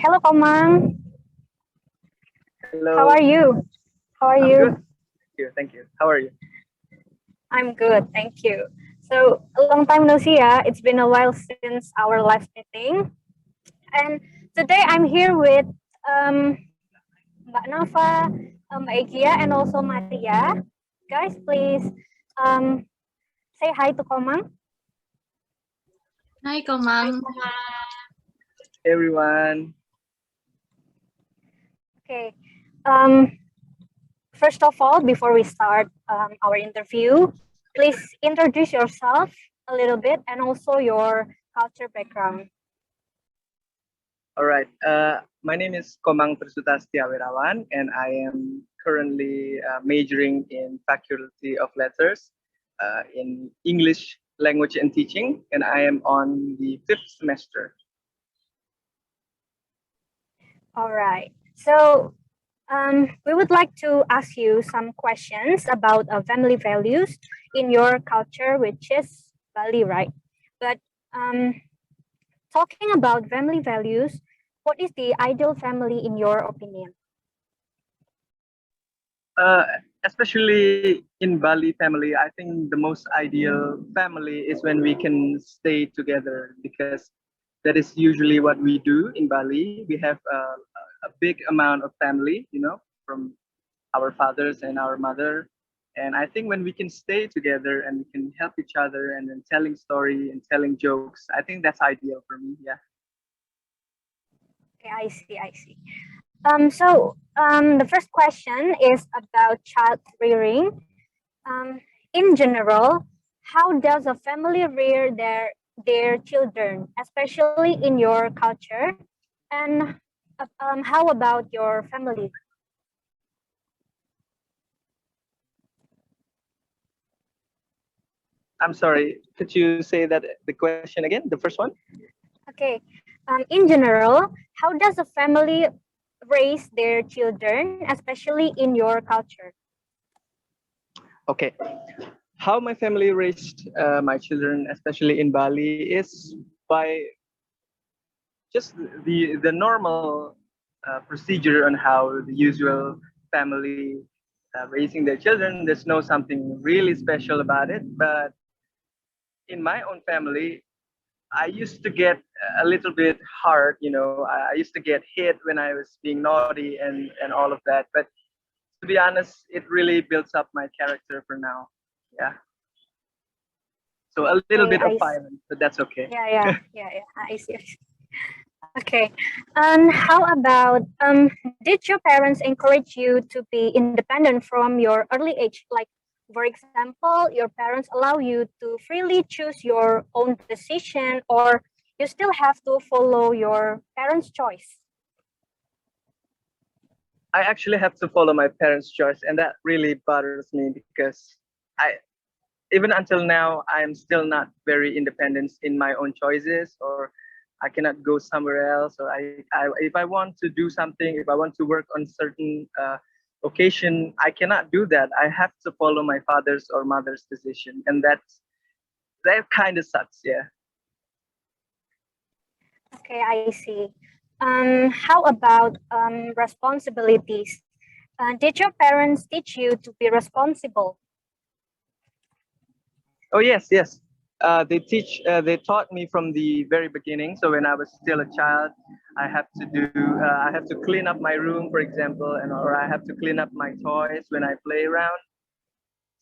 Hello, Komang. How are Hello, you? How are I'm good. you? Thank you. Thank you. How are you? I'm good, thank you. So, a long time no see, yeah. It's been a while since our last meeting. And today I'm here with um, Mbak Nova, Mbak Egia, and also Maria. Guys, please um, say hi to Komang. Hai Komang. Everyone. Okay. Um, First of all, before we start our interview, please introduce yourself a little bit and also your culture background. All right. My name is Komang Trisutastia Wirawan, and I am currently majoring in Faculty of Letters in English Language and Teaching, and I am on the 5th semester. All right. So we would like to ask you some questions about family values in your culture, which is Bali, right? But um, talking about family values, what is the ideal family in your opinion? Uh, Especially in Bali family, I think the most ideal family is when we can stay together because that is usually what we do in Bali. We have a big amount of family, from our fathers and our mother. And I think when we can stay together and we can help each other and then telling story and telling jokes, I think that's ideal for me. Yeah. Okay, I see, I see. The first question is about child rearing. In general, how does a family rear their children, especially in your culture? And how about your family? I'm sorry. Could you say that the question again? The first one? Okay. In general, how does a family raise their children, especially in your culture? Okay. How my family raised my children, especially in Bali, is by just the normal procedure on how the usual family raising their children. There's no something really special about it. But in my own family, I used to get a little bit hard. I used to get hit when I was being naughty and all of that. But to be honest, it really builds up my character for now. Yeah. So a little Okay, bit of violence, but that's okay. yeah. I see. I see. Okay. And how about did your parents encourage you to be independent from your early age? Like, for example, your parents allow you to freely choose your own decision, or you still have to follow your parents' choice? I actually have to follow my parents' choice, and that really bothers me because I, even until now, I'm still not very independent in my own choices, or I cannot go somewhere else, or if I want to do something, if I want to work on certain occasion, I cannot do that. I have to follow my father's or mother's decision, and that kind of sucks. Yeah. Okay, I see. How about responsibilities? Did your parents teach you to be responsible? Oh yes, yes. They taught me from the very beginning. So when I was still a child, I have to clean up my room, for example, or I have to clean up my toys when I play around.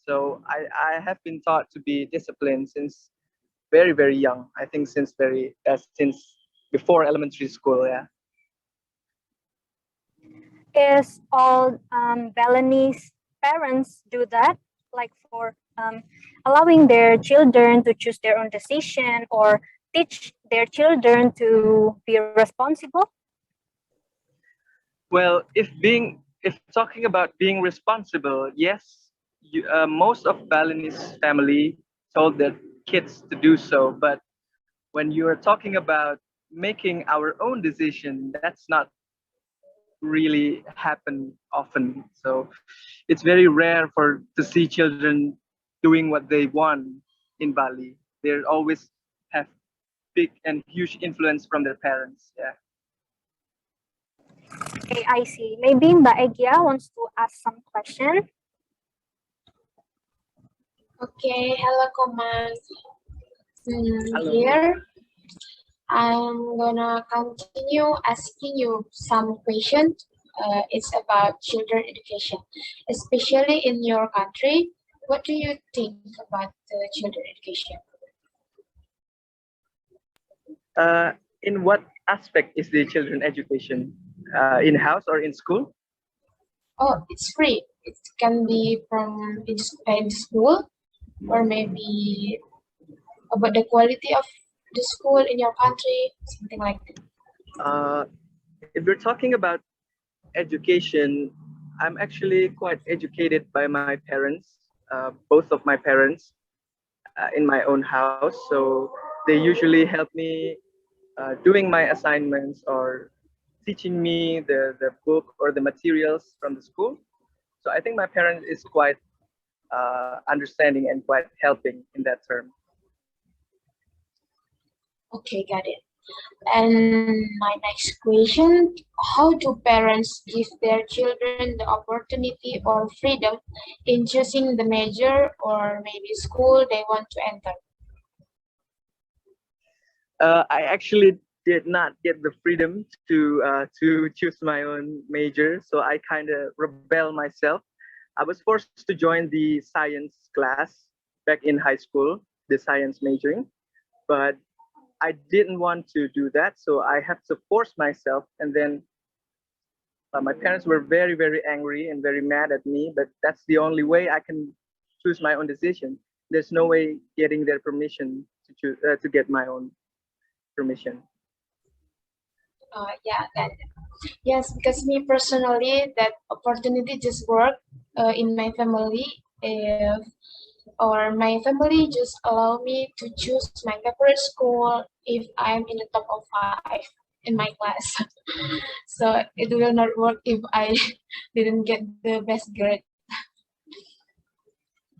So I have been taught to be disciplined since very, very young. I think since before elementary school. Yeah. Is all Balinese parents do that, like for allowing their children to choose their own decision or teach their children to be responsible? Well, if talking about being responsible, yes, most of Balinese family told their kids to do so. But when you are talking about making our own decision, that's not really happen often. So it's very rare for to see children doing what they want in Bali. They always have big and huge influence from their parents. Yeah. Okay, I see. Maybe Mbak Egia wants to ask some question. Okay, hello, Koman. Hello. Here, I'm gonna continue asking you some questions. It's about children education, especially in your country. What do you think about the children education? In what aspect is the children education? In house or in school? Oh, it's free. It can be from in school, or maybe about the quality of the school in your country, something like that. Uh, if we're talking about education, I'm actually quite educated by my parents, both of my parents, in my own house. So they usually help me doing my assignments or teaching me the book or the materials from the school. So I think my parents is quite understanding and quite helping in that term. Okay, got it. And my next question, how do parents give their children the opportunity or freedom in choosing the major or maybe school they want to enter? I actually did not get the freedom to choose my own major, so I kind of rebel myself. I was forced to join the science class back in high school, the science majoring, but I didn't want to do that, so I had to force myself. And then my parents were very, very angry and very mad at me, but that's the only way I can choose my own decision. There's no way getting their permission to choose to get my own permission. Yeah, that yes, because me personally, that opportunity just worked in my family. If or my family just allow me to choose my favorite school if I'm in the top of five in my class. So it will not work if I didn't get the best grade.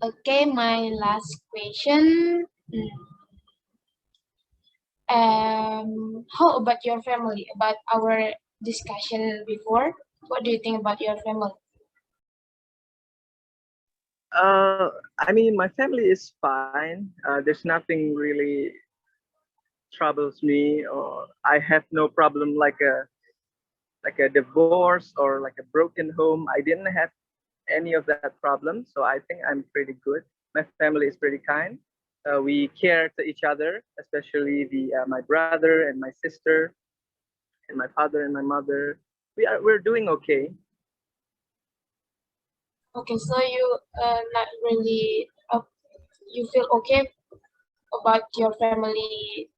Okay, my last question. How about your family? About our discussion before, what do you think about your family? I mean, my family is fine. There's nothing really troubles me, or I have no problem like a divorce or like a broken home. I didn't have any of that problem, so I think I'm pretty good. My family is pretty kind. We care to each other, especially the my brother and my sister and my father and my mother. We're doing okay. Okay, so you not really you feel okay about your family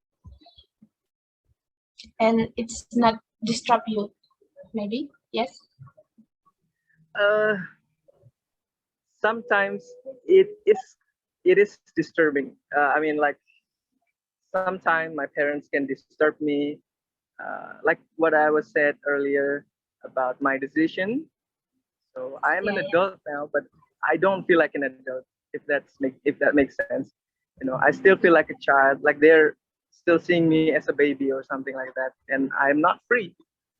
and it's not disturb you, maybe? Yes. Uh, Sometimes it is disturbing. I mean, like sometimes my parents can disturb me, like what I was said earlier about my decision. So I'm Yeah, an yeah. adult now, but I don't feel like an adult. If that makes sense, I still feel like a child. Like they're still seeing me as a baby or something like that, and I'm not free.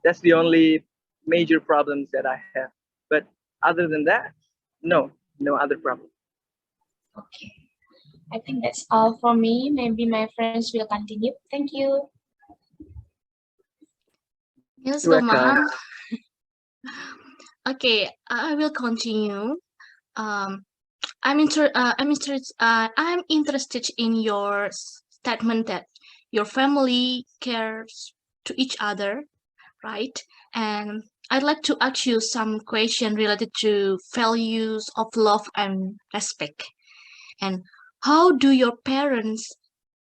That's the only major problems that I have. But other than that, no, no other problem. Okay. I think that's all for me. Maybe my friends will continue. Thank you. Yes, You're welcome. Goma. Okay, I will continue. Um, I'm interested in your statement that your family cares to each other, right? And I'd like to ask you some question related to values of love and respect. And how do your parents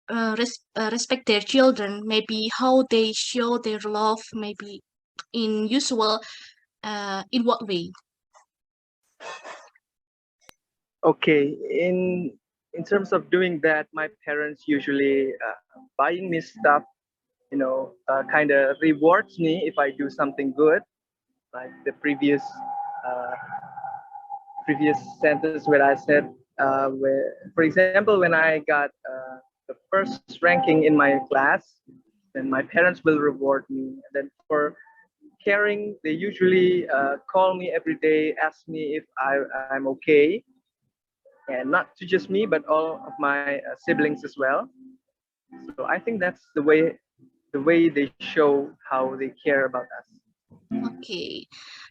respect their children? Maybe how they show their love, maybe in usual, in what way? Okay, in terms of doing that, my parents usually buying me stuff, kind of rewards me if I do something good, like the uh, previous sentence where I said, for example, when I got the first ranking in my class, then my parents will reward me. And then for caring. They usually call me every day, ask me if I'm okay, and not to just me, but all of my siblings as well. So I think that's the way they show how they care about us. Okay.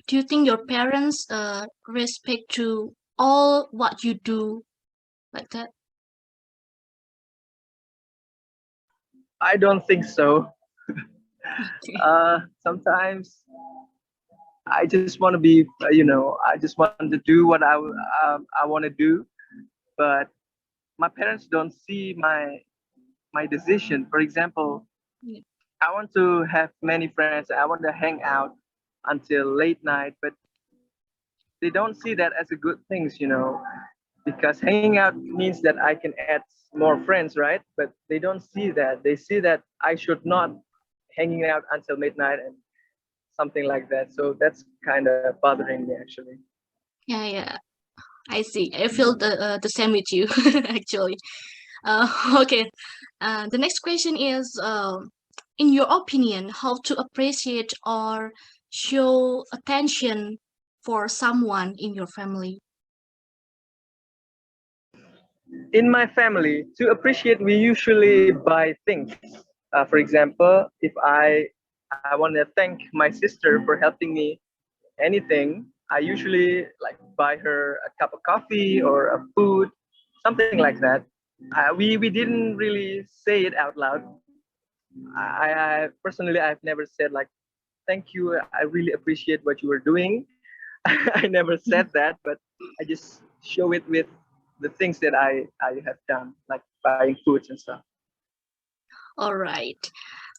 Do you think your parents respect to all what you do like that? I don't think so. Okay. Sometimes I just want to be, I just want to do what I want to do, but my parents don't see my decision. For example, Yeah. I want to have many friends. I want to hang out until late night, but they don't see that as a good things, because hanging out means that I can add more friends, right? But they don't see that. They see that I should not hanging out until midnight and something like that. So that's kind of bothering me actually. Yeah, yeah. I see. I feel the same with you actually. Uh, okay. The next question is, in your opinion, how to appreciate or show attention for someone in your family? In my family, to appreciate, we usually buy things. For example, if I want to thank my sister for helping me anything, I usually like buy her a cup of coffee or a food, something like that. We didn't really say it out loud. I personally I've never said like thank you. I really appreciate what you were doing. I never said that, but I just show it with the things that I have done, like buying foods and stuff. All right.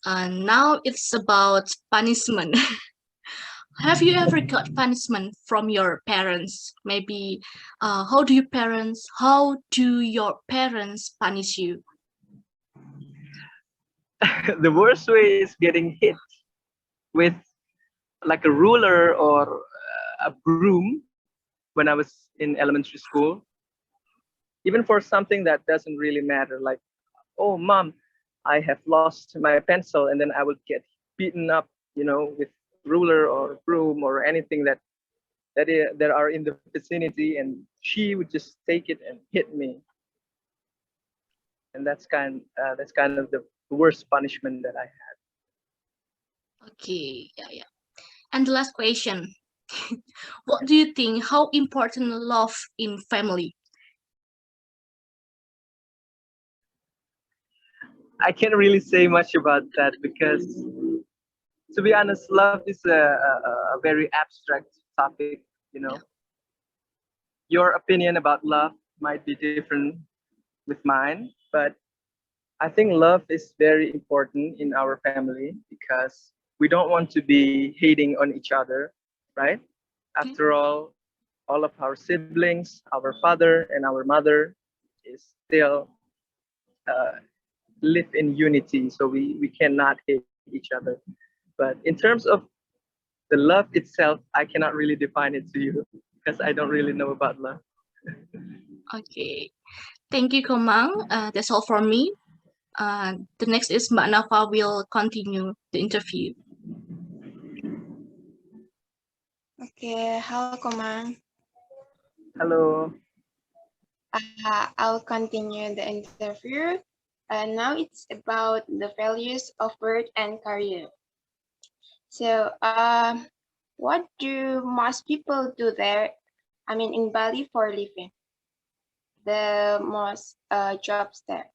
Now it's about punishment. Have you ever got punishment from your parents? Maybe, how do your parents punish you? The worst way is getting hit with like a ruler or a broom when I was in elementary school. Even for something that doesn't really matter, like, oh, mom, I have lost my pencil, and then I would get beaten up, with ruler or broom or anything that are in the vicinity, and she would just take it and hit me, and that's kind of the worst punishment that I had. Okay, yeah, yeah. And the last question. What do you think? How important love in family? I can't really say much about that because, to be honest, love is a very abstract topic. You know, Yeah. your opinion about love might be different with mine, but I think love is very important in our family because we don't want to be hating on each other, right? Okay. After all of our siblings, our father and our mother is still uh, live in unity, so we cannot hate each other. But in terms of the love itself, I cannot really define it to you because I don't really know about love. Okay. Thank you, Komang. That's all from me. The next is Mbak Nafa will continue the interview. Okay, hello, Komang. Hello. I'll continue the interview. Now it's about the values of work and career. So, what do most people do there? I mean, in Bali for living? The most jobs there.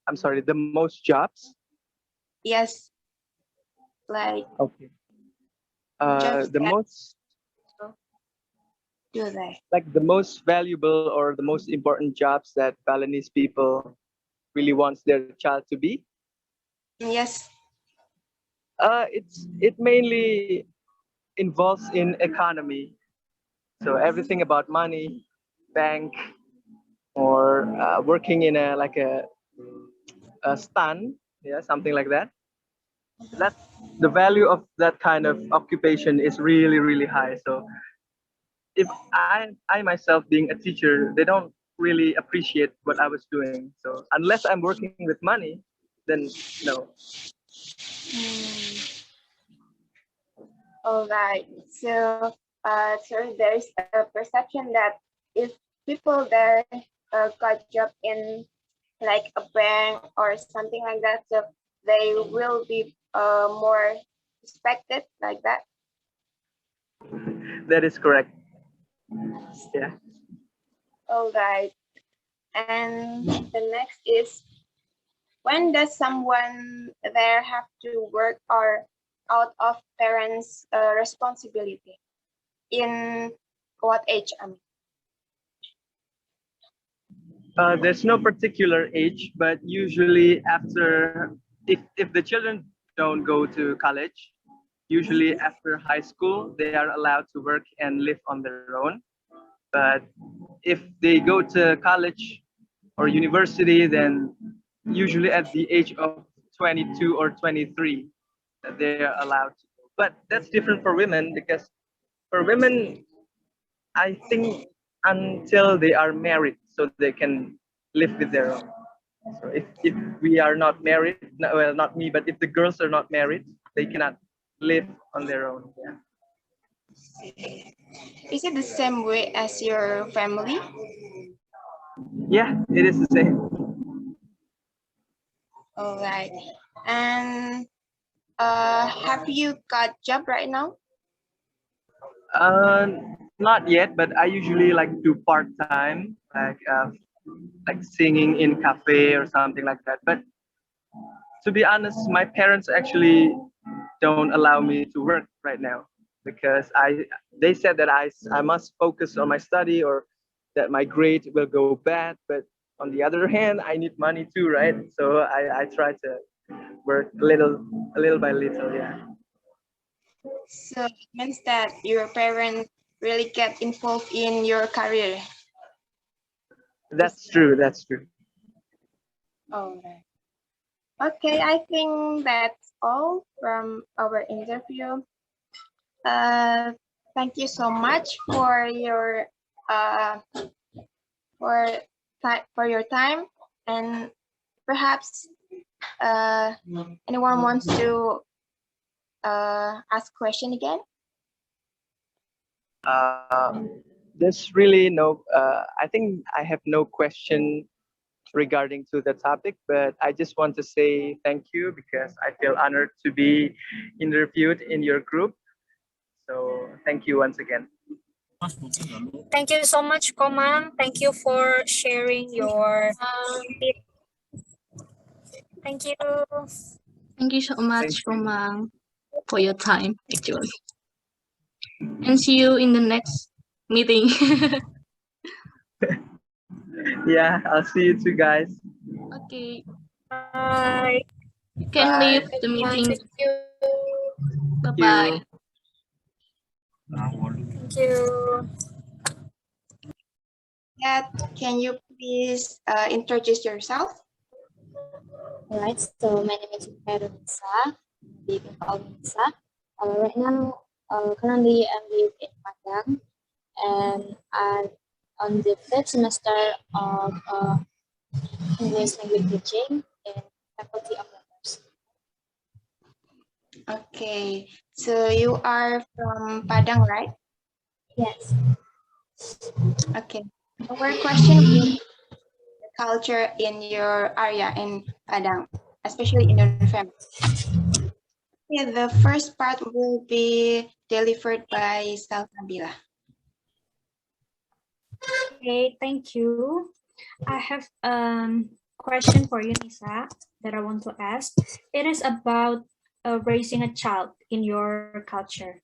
I'm sorry, the most jobs? Yes, like Okay. jobs The that most, do there. like the most valuable or the most important jobs that Balinese people really wants their child to be. Yes. It mainly involves in economy. So everything about money, bank, or working in a stand, yeah, something like that. That the value of that kind of occupation is really really high. So if I myself being a teacher, they don't really appreciate what I was doing. So unless I'm working with money, then no. All right. So there's a perception that if people there got job in like a bank or something like that, so they will be more respected like that. That is correct. Yeah. All right. And the next is, when does someone there have to work or out of parents' responsibility? In what age? There's no particular age, but usually after, if the children don't go to college, usually after high school, they are allowed to work and live on their own. But if they go to college or university, then usually at the age of 22 or 23, they are allowed to go. But that's different for women, because for women, I think until they are married, so they can live with their own. So if we are not married, well, not me, but if the girls are not married, they cannot live on their own. Yeah. Is it the same way as your family? Yeah, it is the same. All right. And have you got job right now? Uh, Not yet, but I usually like do part time, like singing in cafe or something like that. But to be honest, my parents actually don't allow me to work right now, because they said that I must focus on my study, or that my grade will go bad. But on the other hand, I need money too, right? So I try to work a little by little. Yeah. So it means that your parents really get involved in your career. That's true. That's true. All right. Okay, I think that's all from our interview. Thank you so much for your uh, for your time, and perhaps anyone wants to ask question again. There's really no. I think I have no question regarding to the topic, but I just want to say thank you, because I feel honored to be interviewed in your group. So thank you once again. Thank you so much, Komang. Thank you for sharing your. Thank you. Thank you so much, Komang, for your time, actually. And see you in the next meeting. Yeah, I'll see you too, guys. Okay, Bye. you can Bye. leave the meeting. Bye-bye. Thank you. Kat, can you please introduce yourself? Alright, so my name is Nisa. You can call me Nisa. Right now, currently I'm live in Padang, and I'm on the fifth semester of English language teaching in Faculty of Letters. Okay, so you are from Padang, right? Yes. Okay. Our question is the culture in your area in Padang, especially in your family. Okay, the first part will be delivered by Salsabila. Okay, thank you. I have a question for you, Nisa, that I want to ask. It is about raising a child in your culture.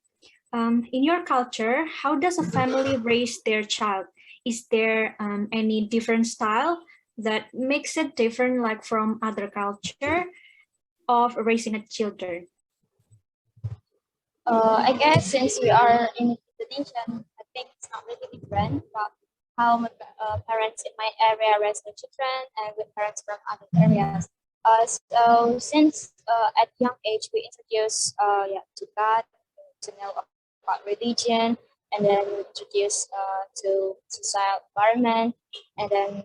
In your culture, how does a family raise their child? Is there any different style that makes it different, like from other culture of raising a children? I guess since we are in Indonesian, I think it's not really different from how my parents in my area raise their children and with parents from other areas. So since at young age we introduce to God, to know about religion, and then introduce to societal environment, and then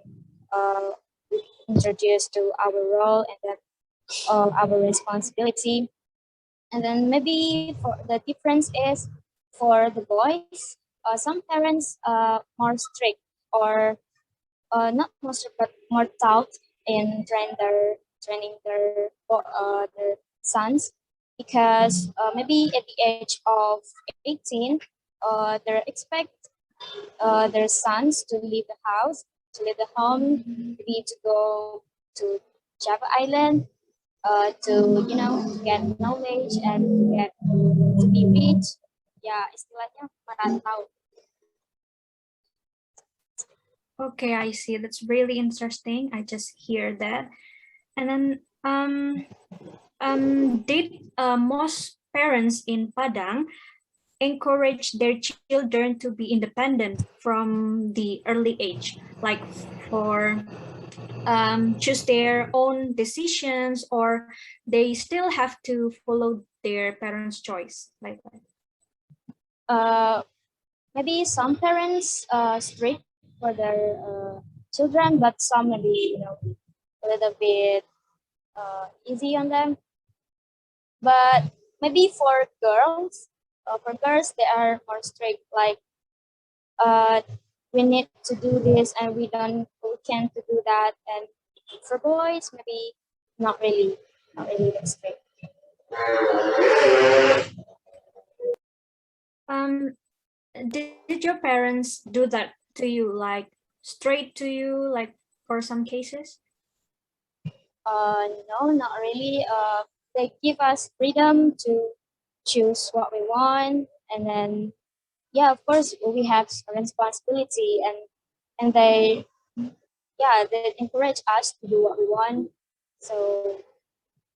we introduce to our role, and then our responsibility. And then maybe for the difference is for the boys, some parents more strict or not more strict but more tough in training their sons because maybe at the age of 18 they expect their sons to leave the house, to leave the home, maybe to go to Java Island, to get knowledge and get to be rich. Ya, istilahnya merantau. Okay, I see. That's really interesting. I just hear that. And then did most parents in Padang encourage their children to be independent from the early age, like for choose their own decisions, or they still have to follow their parents' choice, like that? Maybe some parents strict for their children, but some maybe a little bit easy on them. But maybe for girls they are more strict. Like we need to do this, and we can't do that. And for boys, maybe not really that strict. Did your parents do that to you, like straight to you, like for some cases? No, not really. They give us freedom to choose what we want, and then yeah, of course we have a responsibility, and they encourage us to do what we want. So,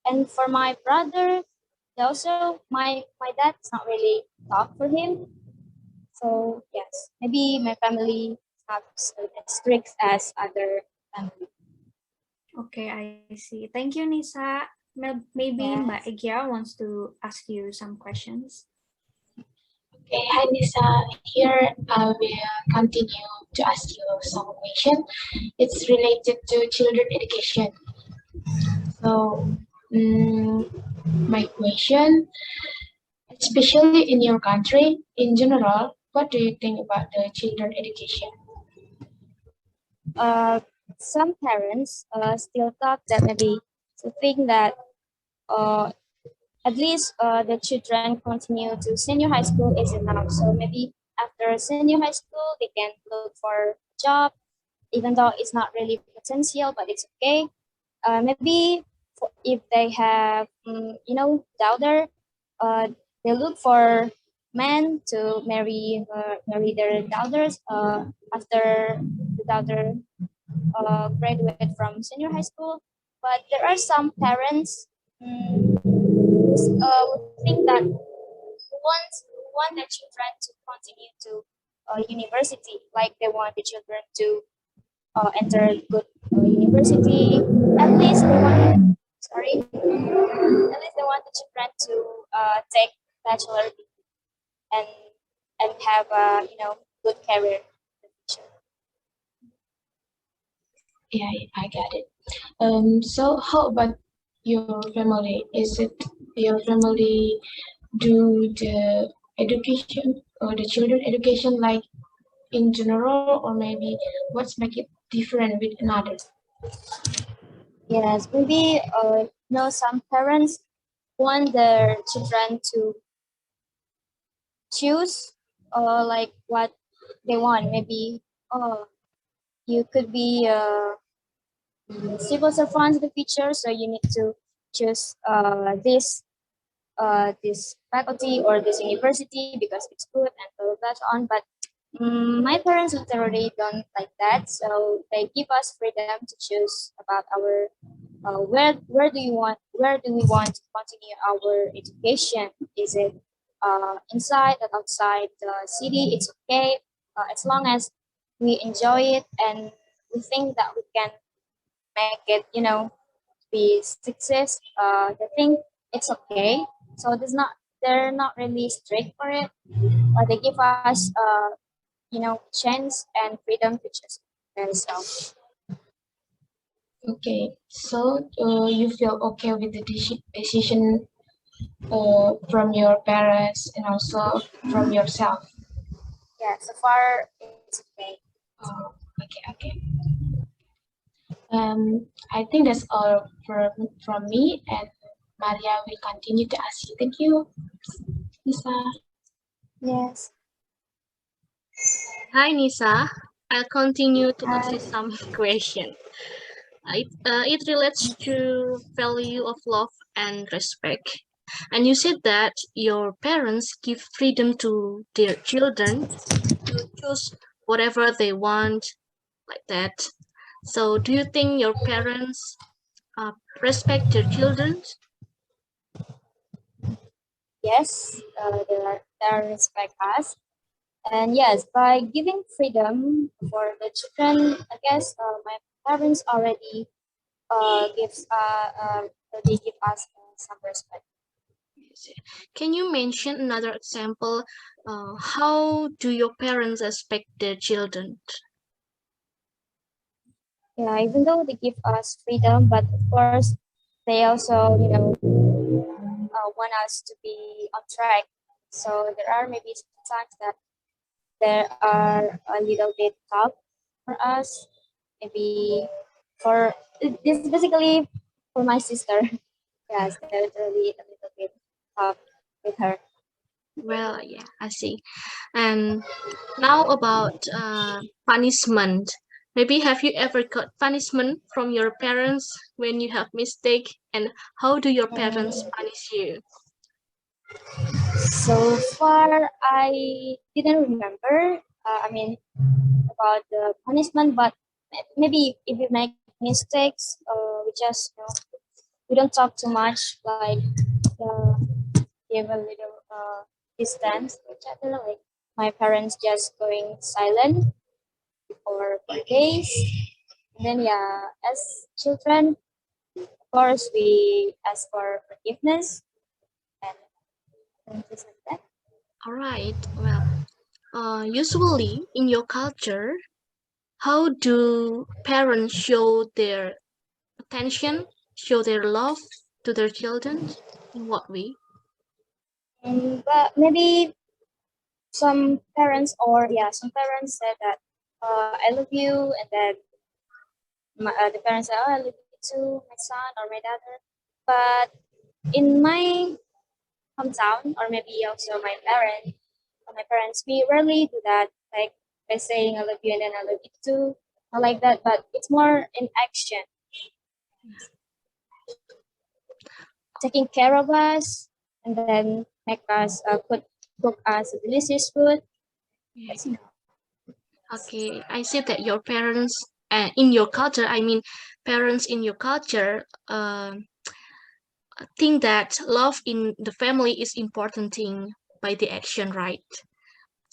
and for my brother, also my dad's not really tough for him. So yes, maybe my family is not so strict as other family. Okay, I see. Thank you, Nisa. Maybe Mbak Yes. Egya wants to ask you some questions. Okay, hi Lisa. Here I will continue to ask you some question. It's related to children education. So, my question, especially in your country, in general, what do you think about the children education? Some parents still thought that maybe to think that uh, at least the children continue to senior high school is enough. So maybe after senior high school, they can look for a job, even though it's not really potential, but it's okay. Maybe if they have, daughter, uh, they look for men to marry their daughters after the daughter graduate from senior high school. But there are some parents think that want their children to continue to university, like they want the children to enter good university. At least they want, sorry, at least they want the children to take bachelor degree and have a good career in the future. Yeah, I get it. So how about your family? Is it your family do the education or the children education like in general, or maybe what's make it different with another? Yes, maybe some parents want their children to choose like what they want. Maybe you could be civil servant in the future, so you need to choose this faculty or this university because it's good and blah blah blah so on. But my parents literally don't like that, so they give us freedom to choose about our where do we want to continue our education? Is it inside or outside the city? It's okay as long as we enjoy it and we think that we can make it, be success. They think it's okay. So they're not really strict for it, but they give us chance and freedom to choose themselves. Okay, so you feel okay with the decision from your parents and also from yourself. Yeah, so far it's okay. Oh, okay. I think that's all from me, and Maria will continue to ask you. Thank you, Lisa. Yes. Hi, Nisa. I'll continue to ask Hi. you some question. It relates to value of love and respect. And you said that your parents give freedom to their children to choose whatever they want, like that. So, do you think your parents respect their children? Yes, they respect us. And yes, by giving freedom for the children, I guess my parents already gives they give us some respect. Can you mention another example? How do your parents respect their children? Yeah, even though they give us freedom, but of course they also want us to be on track. So there are maybe sometimes that there are a little bit tough for us. Maybe for this is basically for my sister. Yes, they're really a little bit tough with her. Well, yeah, I see. And now about punishment. Maybe have you ever got punishment from your parents when you have mistake? And how do your parents punish you? So far, I didn't remember. I mean, about the punishment, but maybe if we make mistakes, we just we don't talk too much. Like uh, give a little distance to each other. Like my parents just going silent for days. And then yeah, as children, of course, we ask for forgiveness and things like that. All right. Well, usually in your culture, how do parents show their attention, show their love to their children? In what way? And but maybe some parents said that I love you, and then the parents say, oh, I love you too, my son or my daughter. But in my hometown, or maybe also my parents, we rarely do that, like by saying I love you and then I love you too, not like that. But it's more in action, taking care of us, and then make us cook us delicious food. That's enough. Okay, I see that your parents, in your culture, I mean, parents in your culture, think that love in the family is important thing by the action, right?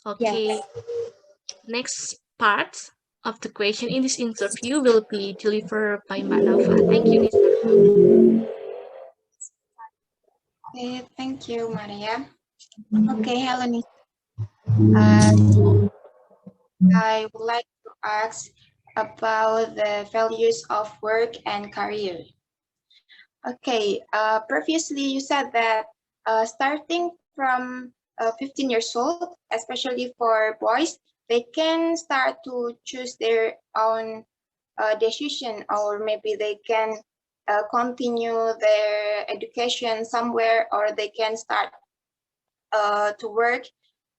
Okay, Yes. next part of the question in this interview will be delivered by Mbak Nova. Thank you, Nisa. Okay, thank you, Maria. Okay, hello, Nisa. I would like to ask about the values of work and career. Okay, previously you said that starting from 15 years old, especially for boys, they can start to choose their own decision, or maybe they can continue their education somewhere, or they can start to work.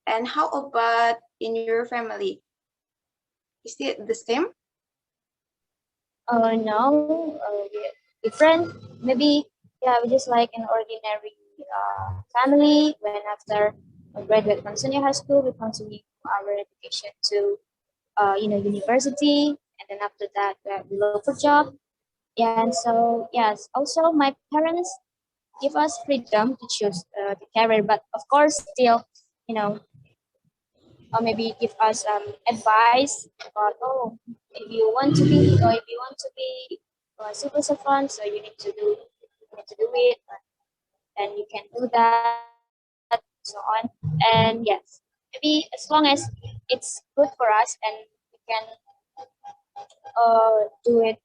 And how about in your family? Is it the same? No, we're different. Maybe yeah, we just like an ordinary family. When after we graduate from senior high school, we continue our education to university, and then after that we look for job. And so yes, also my parents give us freedom to choose the career, but of course still, you know, or maybe give us advice about, oh, if you want to be or if you want to be a civil servant, so you need to do it, and you can do that, so on. And yes, maybe as long as it's good for us and we can do it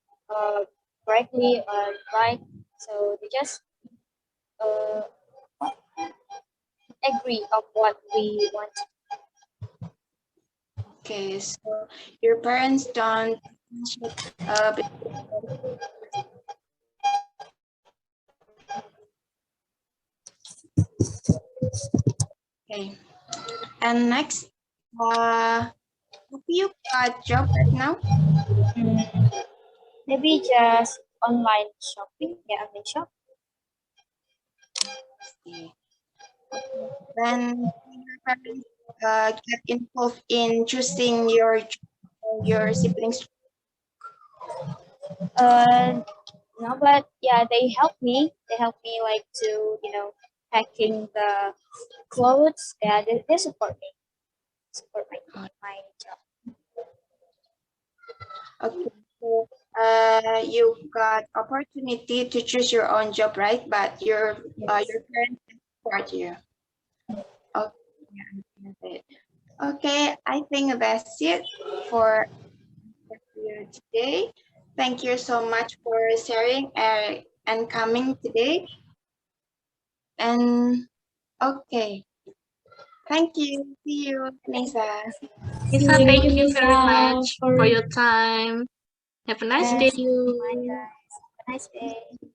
correctly or right. So they just agree of what we want. Okay, so your parents don't uh, okay. And next, have you got job right now? Maybe just online shopping. Yeah, online shop. Okay. Then your parents get involved in choosing your siblings. Uh, no, but yeah, they help me. They help me like to packing the clothes. Yeah, they support my job. Okay, so you got opportunity to choose your own job, right? But your parents support you. Okay, okay, I think that's it for you today. Thank you so much for sharing and coming today. And okay, thank you. See you, Nisa. Lisa, Thank thank you, you very Lisa, much for for your time. Have a nice And day. thank you. bye guys. Have a nice day.